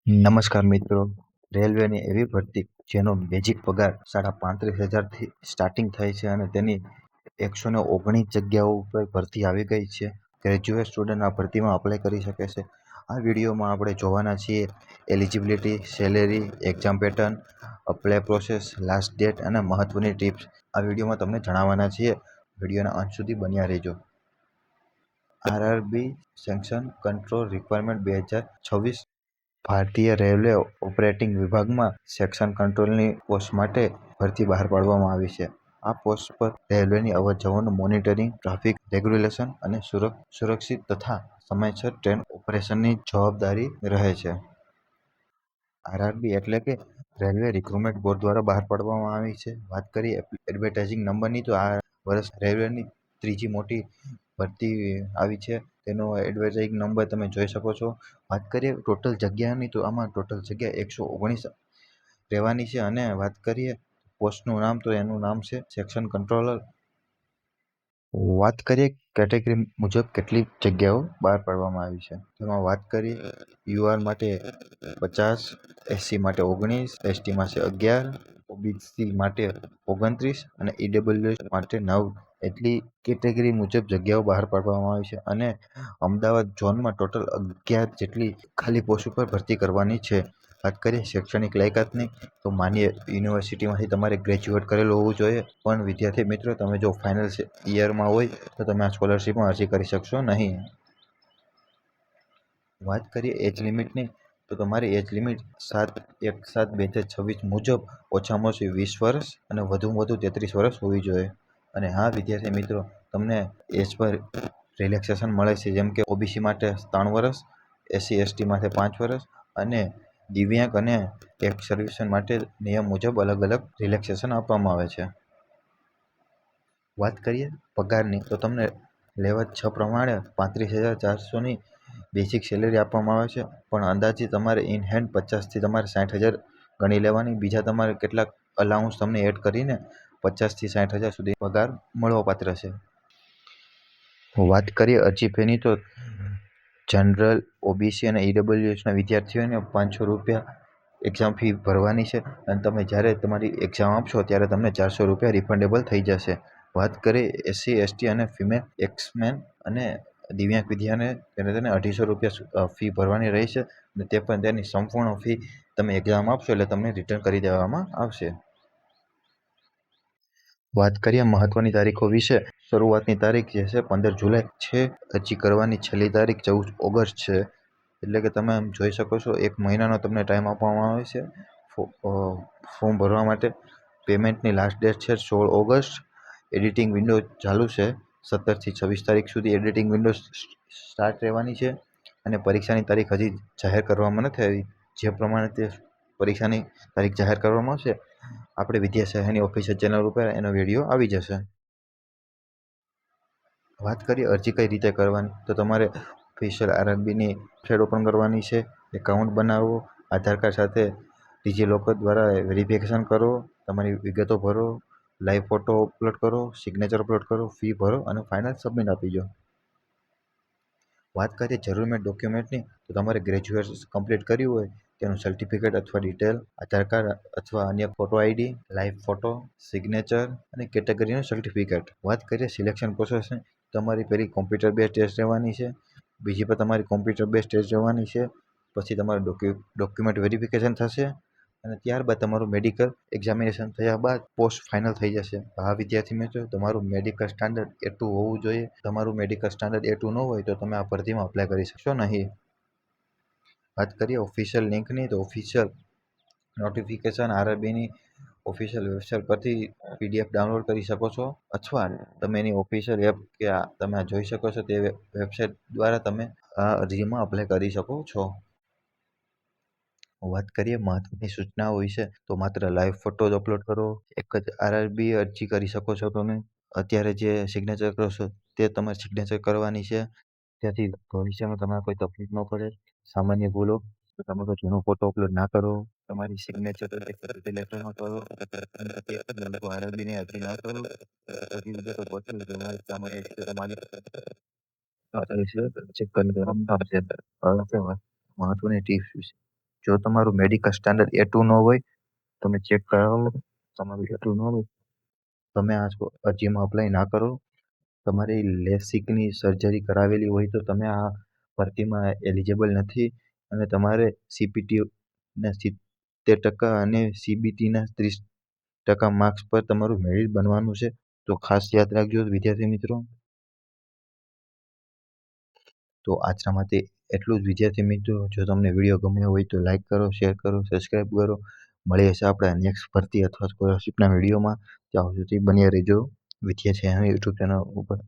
નમસ્કાર મિત્રો. રેલવેની એવી ભરતી જેનો બેઝિક પગાર 35,500થી સ્ટાર્ટિંગ થાય છે અને તેની 119 જગ્યાઓ ઉપર ભરતી આવી ગઈ છે. ગ્રેજ્યુએટ સ્ટુડન્ટ આ ભરતીમાં અપ્લાય કરી શકે છે. આ વિડીયોમાં આપણે જોવાના છીએ eligibility, salary, exam pattern, apply process, last date અને મહત્વની ટિપ્સ આ વિડીયોમાં તમને જણાવવાના છીએ. વિડીયોના અંત સુધી બન્યા રહેજો. આરઆરબી સેક્શન કંટ્રોલ રિક્વાયરમેન્ટ 2026 ભારતીય રેલવે ઓપરેટિંગ વિભાગમાં સેક્શન કંટ્રોલની પોસ્ટ માટે ભરતી બહાર પાડવામાં આવી છે. આ પોસ્ટ પર રેલવેની અવરજવરનું મોનિટરિંગ, ટ્રાફિક રેગ્યુલેશન અને સુરક્ષિત તથા સમયસર ટ્રેન ઓપરેશનની જવાબદારી રહે છે. આરઆરબી એટલે કે રેલવે રિક્રુટમેન્ટ બોર્ડ દ્વારા બહાર પાડવામાં આવી છે. વાત કરીએ એડવર્ટાઇઝિંગ નંબરની તો આ વર્ષ રેલવેની ત્રીજી મોટી ભરતી આવી છે. તેનો એડવર્ટાઇઝિંગ નંબર તમે જોઈ શકો છો. વાત કરીએ ટોટલ જગ્યાની તો આમાં ટોટલ જગ્યા 119 રહેવાની છે અને વાત કરીએ પોસ્ટનું નામ તો એનું નામ છે સેક્શન કંટ્રોલર. વાત કરીએ કેટેગરી મુજબ કેટલી જગ્યાઓ બહાર પાડવામાં આવી છે. તેમાં વાત કરીએ યુઆર માટે 50, એસસી માટે 19, એસટી માટે 11, ઓબીસી માટે 29 અને ઈડબ્લ્યુએસ માટે 9 એટલી કેટેગરી મુજબ જગ્યાઓ બહાર પાડવામાં આવી છે અને અમદાવાદ ઝોનમાં ટોટલ 11 જેટલી ખાલી પોસ્ટ ઉપર ભરતી કરવાની છે. વાત કરીએ શૈક્ષણિક લાયકાતની તો માન્ય યુનિવર્સિટીમાંથી તમારે ગ્રેજ્યુએટ કરેલું હોવું જોઈએ. પણ વિદ્યાર્થી મિત્રો, તમે જો ફાઇનલ યરમાં હોય તો તમે આ સ્કોલરશીપમાં અરજી કરી શકશો નહીં. વાત કરીએ એજ લિમિટની તો તમારી એજ લિમિટ 7/1/2026 મુજબ ઓછામાં ઓછી 20 વર્ષ અને વધુમાં વધુ 33 વર્ષ હોવી જોઈએ. અને હા વિદ્યાર્થી મિત્રો, તમને એજ પર રિલેક્સેશન મળે છે, જેમ કે ઓબીસી માટે 3 વર્ષ, એસસી એસટી માટે 5 વર્ષ અને દિવ્યાંગ અને એક્સ સર્વિસમેન માટે નિયમ મુજબ અલગ અલગ રિલેક્સેશન આપવામાં આવે છે. વાત કરીએ પગારની તો તમને લેવલ 6 પ્રમાણે 35,400ની બેસિક સેલેરી આપવામાં આવે છે. પણ અંદાજિત તમારે ઇન હેન્ડ 50થી તમારે 60,000 ગણી લેવાની. બીજા તમારે કેટલાક અલાઉન્સ તમને એડ કરીને 50થી 60,000 સુધી પગાર મળવાપાત્ર છે. વાત કરીએ અરજી ફીની તો જનરલ, ઓબીસી અને ઈડબ્લ્યુએસના વિદ્યાર્થીઓને ₹500 એક્ઝામ ફી ભરવાની છે અને તમે જ્યારે તમારી એક્ઝામ આપશો ત્યારે તમને ₹400 રિફંડેબલ થઈ જશે. વાત કરીએ એસસી, એસટી અને ફિમેલ એક્સમેન અને દિવ્યાંગ વિદ્યાર્થીઓને તેને ₹250 ફી ભરવાની રહેશે અને તે પણ તેની સંપૂર્ણ ફી તમે એક્ઝામ આપશો એટલે તમને રિટર્ન કરી દેવામાં આવશે. વાત કરીએ મહત્વની તારીખો વિશે. શરૂઆતની તારીખ જે છે 15 જુલાઈ છે. અરજી કરવાની છેલ્લી તારીખ 14 ઓગસ્ટ છે. એટલે કે તમે જોઈ શકો છો 1 મહિનાનો તમને ટાઈમ આપવામાં આવે છે ફોર્મ ભરવા માટે. પેમેન્ટની લાસ્ટ ડેટ છે 16 ઓગસ્ટ. એડિટિંગ વિન્ડો ચાલુ છે 17થી 26 તારીખ સુધી એડિટિંગ વિન્ડો સ્ટાર્ટ રહેવાની છે અને પરીક્ષાની તારીખ હજી જાહેર કરવામાં નથી આવી. જે પ્રમાણે તે પરીક્ષાની તારીખ જાહેર કરવામાં આવશે, આપણે વિદ્યા સહાયની ઓફિશિયલ ચેનલ ઉપર એનો વિડીયો આવી જશે. વાત કરીએ અરજી કઈ રીતે કરવાની તો તમારે ઓફિશિયલ આરઆરબીની વેબસાઇટ ઓપન કરવાની છે, એકાઉન્ટ બનાવો, આધાર કાર્ડ સાથે ડિજીલોકર દ્વારા વેરિફિકેશન કરો, તમારી વિગતો ભરો, લાઈવ ફોટો અપલોડ કરો, સિગ્નેચર અપલોડ કરો, ફી ભરો અને ફાઇનલ સબમિટ આપી દો. વાત કરીએ જરૂરી ડોક્યુમેન્ટની તો તમારે ગ્રેજ્યુએશન કમ્પ્લીટ કર્યું હોય તેનું સર્ટિફિકેટ અથવા ડિટેલ, આધાર કાર્ડ અથવા અન્ય photo ID, live photo, signature અને કેટેગરીનું સર્ટિફિકેટ. વાત કરીએ સિલેક્શન પ્રોસેસની, તમારી પહેલી કોમ્પ્યુટર બેઝ ટેસ્ટ રહેવાની છે, બીજી પર તમારી કોમ્પ્યુટર બેઝ ટેસ્ટ રહેવાની છે, પછી તમારું ડોક્યુમેન્ટ વેરિફિકેશન થશે અને ત્યારબાદ તમારું મેડિકલ એક્ઝામિનેશન થયા બાદ પોસ્ટ ફાઇનલ થઈ જશે. આ વિદ્યાર્થી મિત્રો, તમારું મેડિકલ સ્ટાન્ડર્ડ A2 હોવું જોઈએ. તમારું મેડિકલ સ્ટાન્ડર્ડ A2 ન હોય તો તમે આ ભરતીમાં અપ્લાય કરી શકશો નહીં. વાત કરીએ ઓફિશિયલ લિંકની તો ઓફિશિયલ નોટિફિકેશન આરઆરબીની ઓફિશિયલ વેબસાઇટ પરથી પીડીએફ ડાઉનલોડ કરી શકો છો અથવા તમે એની ઓફિશિયલ એપ કે તમે જોઈ શકો છો તે વેબસાઇટ દ્વારા તમે આ અરજીમાં અપ્લાય કરી શકો છો. વાત કરીએ મહત્વની સૂચનાઓ વિશે તો માત્ર લાઈવ ફોટો જ અપલોડ કરો. એક જ આરઆરબી અરજી કરી શકો છો તમે. અત્યારે જે સિગ્નેચર કરો છો તે તમારે સિગ્નેચર કરવાની છે. ત્યાંથી ભવિષ્યમાં તમારે કોઈ તકલીફ ન પડે. સામાન્ય ભૂલો તો તમે કોઈ જૂનો ફોટો અપલોડ ના કરો, તમારી સિગ્નેચર લેટરમાં કરો અને આરઆરબીની અરજી ના કરો. બધી વિગતો પહોંચે તમારી સામાન્ય ચેક કરી દેવામાં આવશે. મહત્વની ટિપ્સ વિશે જો તમારું મેડિકલ સ્ટાન્ડર્ડ A2 ન હોય, તમે ચેક કરાવો. તમારું A2 ન હોય, તમે આ અરજીમાં અપ્લાય ના કરો. તમારી લેસિકની સર્જરી કરાવેલી હોય તો તમે આ ભરતીમાં એલિજિબલ નથી, અને તમારે CPT-ના 70% અને CBT-ના 30% માર્ક્સ પર તમારું મેરિટ બનવાનું છે. તો ખાસ યાદ રાખજો વિદ્યાર્થી મિત્રો. તો આજના માટે એટલું જ વિદ્યાર્થી મિત્રો. જો તમને વિડીયો ગમ્યો હોય તો લાઈક કરો, શેર કરો, સબસ્ક્રાઈબ કરો. મળીએ છીએ આપણે નેક્સ્ટ ભરતી અથવા સ્કોલરશિપના વિડીયોમાં. ત્યાં સુધી બન્યા રહેજો વિદ્યાર્થી યુટ્યુબ ચેનલ ઉપર.